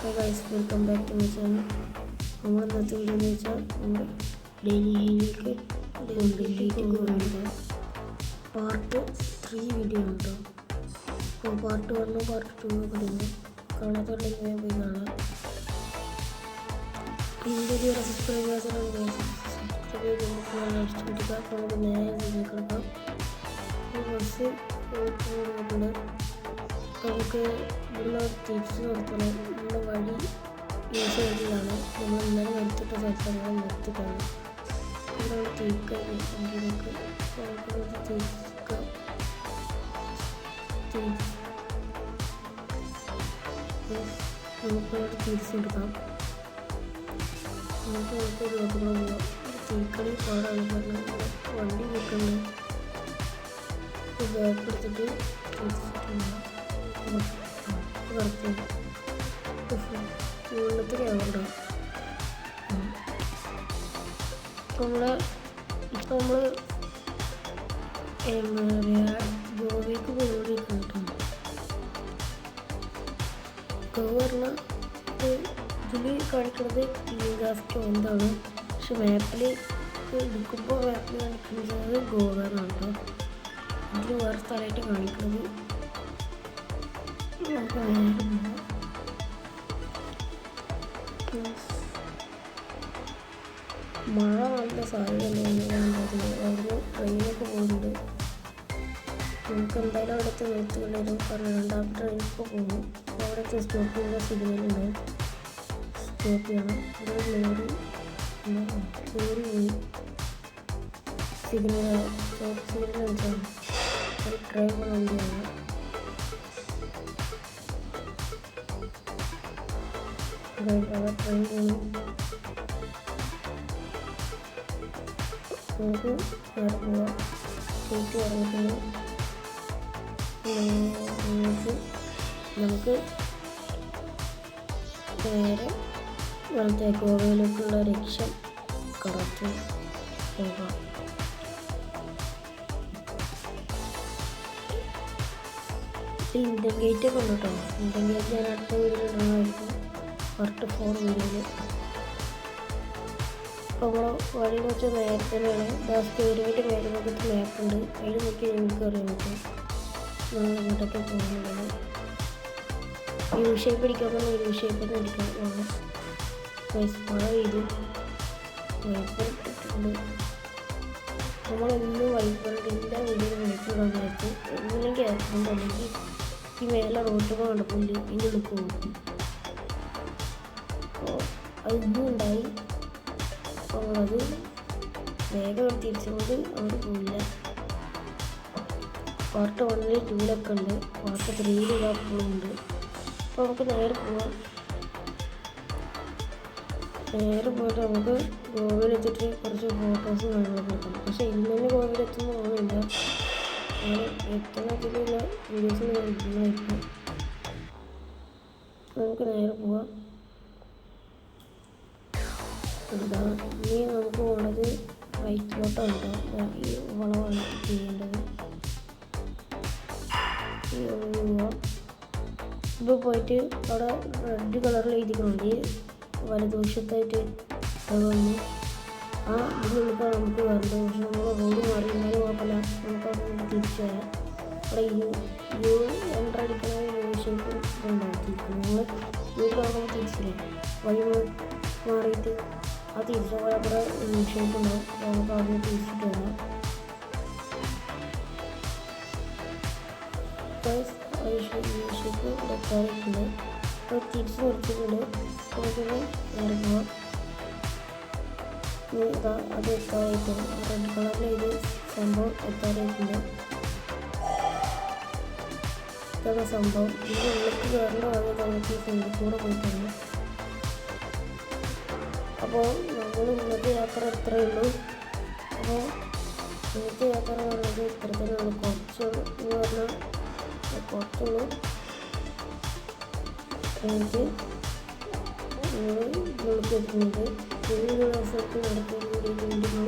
Hi guys, welcome back to my channel. നമ്മൾ ഇന്നത്തെ video എന്ന് വെച്ചാൽ നമ്മൾ ഡൽഹിയിലേക്ക് പോകുന്നുണ്ട്. പാർട്ട് 3 വീഡിയോ ഉണ്ട്. അപ്പോൾ പാർട്ട് 1 പാർട്ട് 2 ഒക്കെ കാണാത്തുണ്ടെങ്കിൽ ഞാൻ പോയി കാണാം. ഈ വീഡിയോ സബ്സ്ക്രൈബ് ചെയ്യാത്തതാണ്. സബ്സ്ക്രൈബ് ചെയ്യുമ്പോൾ നമുക്ക് നേരെ കിടക്കാം. ബസ് പോയിട്ടുണ്ട്. നമുക്ക് ഇവിടെ തിരിച്ച് നിർത്തണം. നമ്മുടെ വഴി ഈ സൈഡിലാണ്. നമ്മൾ ഇന്നലെ നിർത്തിയിട്ട സ്ഥലത്താണ് നിർത്തിയിട്ടാണ്. ഇവിടെ തിരിക്കാം. നമുക്ക് തിരിക്കാം. നമുക്കവിടെ തിരിച്ചെടുക്കാം. നമുക്ക് റോഡ് കൂടെ പോകാം. തിരിക്കണി പാടാണ്. കാരണം വണ്ടി നിൽക്കുന്നുണ്ട്. ബാക്ക് എടുത്തിട്ട് തിരിച്ചിട്ടുണ്ട്. ഉള്ളത്തിൽ ആവണ്ടോ. ഇപ്പം നമ്മൾ എന്താ പറയുക, ഗോവയ്ക്ക് പോയിക്കൊണ്ടിരിക്കുന്നു. ഗോവ പറഞ്ഞാൽ ഇതിൽ കാണിക്കുന്നത് ഗ്യാസ്റ്റോ എന്താണ്, പക്ഷെ മാപ്പിൽ എടുക്കുമ്പോൾ മാപ്പിൽ കാണിക്കുന്നത് ഗോവ എന്നാണ് കേട്ടോ. ഇതിൽ വേറെ സ്ഥലമായിട്ട് കാണിക്കുന്നത്. മഴ നല്ല സാധ്യതയുണ്ട്. അവിടുന്ന് ട്രെയിനൊക്കെ പോകുന്നുണ്ട്. നമുക്ക് എന്തായാലും അവിടുത്തെ നിർത്തുകൊണ്ടുവരും. കാരണം രണ്ടാമത്തെ ട്രെയിനൊക്കെ പോകും. അപ്പോൾ അവിടുത്തെ സ്റ്റോപ്പ് ചെയ്യുന്ന സിഗ്നലുണ്ട്. സ്റ്റോപ്പ് ചെയ്യണം. ഇവിടെ ലോറി പോയി സിഗ്നൽ സ്റ്റോപ്പ് സിഗ്നൽ വെച്ചാണ്. ഒരു ട്രെയിൻ വണ്ടിയാണ്. ട്രെയിൻ പോകും. നമുക്ക് നേരെ പോവാം. സീറ്റ് ഇറങ്ങിയിട്ടുണ്ട്. നമുക്ക് നേരെ വലത്തെ ഗോവയിലേക്കുള്ള ലക്ഷ്യം കടത്തി പോകാം. ഇന്ത്യൻ ഗേറ്റ് ഒക്കെ ഉണ്ട് കേട്ടോ. ഇന്ത്യൻ ഗേറ്റ് ഞാൻ അടുത്ത വീഡിയോ ഇടണമായിരിക്കും. പാർട്ട് 4 വീഡിയോയിൽ. അപ്പോൾ നമ്മൾ വഴി വെച്ച് നേരത്തെ തന്നെയാണ്. ലാസ്റ്റ് ഒരുപാട് മേലുമുഖത്ത് മാപ്പുണ്ട്. അതിൽ നോക്കി ഞങ്ങൾക്ക് അറിയാൻ പറ്റും നമ്മൾ ഇങ്ങോട്ടൊക്കെ പോകുന്നത്. യു ഷേപ്പ് അടിക്കാൻ പറഞ്ഞാൽ യു ഷേപ്പിൽ അടിക്കാൻ പോകണം. മഴ പെയ്തു. വൈപ്പർ ഇട്ടിട്ടുണ്ട്. നമ്മളൊന്നും വൈപ്പറുണ്ട്. എല്ലാ വീഡിയോയും വൈപ്പർ വന്നിട്ട് ഒന്നില്ലെങ്കിൽ ആക്സിഡൻ്റ് അല്ലെങ്കിൽ ഈ മേലെ റോഡ് കൊണ്ട് പുല്ല് ഇതിൻ്റെ ഉള്ളിൽ പോകും. അപ്പോൾ അതിന്നും ഉണ്ടായി. അപ്പോൾ നമ്മളത് വേഗം തിരിച്ചുകൊണ്ട് അവിടെ പോയില്ല. പാർട്ട് 1 2 ഉണ്ട്. പാർട്ട് 3 ഉണ്ട്. അപ്പോൾ നമുക്ക് നേരെ പോവാം. നേരെ പോയിട്ട് നമുക്ക് ഗോവയിലെത്തിയിട്ട് കുറച്ച് ഫോട്ടോസും കാര്യങ്ങളൊക്കെ എടുക്കണം. പക്ഷേ ഇന്ന് തന്നെ ഗോവയിലെത്തുന്ന പോകുന്നില്ല. അങ്ങനെ എത്തുന്നതിലുള്ള വീഡിയോസ് ഞാൻ ഇടുന്നതായിരിക്കും. നമുക്ക് നേരെ പോവാം. ഇനി നമുക്ക് പോകേണ്ടത് റൈറ്റിലോട്ടാണ് കേട്ടോ. ഈ വളമാണ് ചെയ്യേണ്ടത്. ഇപ്പോൾ പോയിട്ട് അവിടെ റെഡ് കളറിൽ എഴുതിക്കുന്നുണ്ട് വലതുവശത്തായിട്ട്. അതുകൊണ്ട് ആ ഇതിനുള്ളിൽ നമുക്ക് വരേണ്ടത്. പക്ഷെ നമ്മൾ റോഡ് മാറി എന്നാലും കുഴപ്പമില്ല. നമുക്ക് അവിടെ തിരിച്ചു വരാം. അവിടെ യു എൻ്റർ അടിക്കുന്ന യു ഷേപ്പ് ഉണ്ടാക്കിയിരിക്കും. നമ്മൾ വീട്ടിലാകുമ്പോൾ തിരിച്ചില്ല. വഴി മാറിയിട്ട് ആ തിരിച്ചു പോയാൽ അവിടെ യു ഷേപ്പ് ഉണ്ടാവും. നമുക്ക് അവിടെ തിരിച്ചിട്ട് വരാം. യു ഷേപ്പ് ഡെക്കാറിയിട്ടുണ്ട്. അപ്പോൾ തിരിച്ച് നിർത്തിയിട്ടുണ്ട്. നമുക്ക് നേരെ പോവാം. അത് എത്താറായിട്ടുണ്ട്. റെഡ് കളറിൽ ഇത് സംഭവം എത്താറായിട്ടുണ്ട്. ഇതാണ് സംഭവം. ഇതിൻ്റെ ഉള്ളിലേക്ക് കയറേണ്ട ഭാഗം നമുക്ക് ഈ സൈഡിൽ കൂടെ പോയിട്ടുണ്ട്. അപ്പോൾ നമ്മൾ ഇന്നത്തെ യാത്ര ഇത്രയേ ഉള്ളൂ. അപ്പോൾ ഇന്നത്തെ യാത്ര എന്ന് പറയുന്നത് ഇത്ര തന്നെയാണ്. കുറച്ചുള്ളൂ എന്ന് പറഞ്ഞാൽ കുറച്ചുള്ളൂ. എനിക്ക് നമ്മൾ എത്തുന്നുണ്ട്. 7 ദിവസത്തിൽ നടക്കുന്ന വീഡിയോ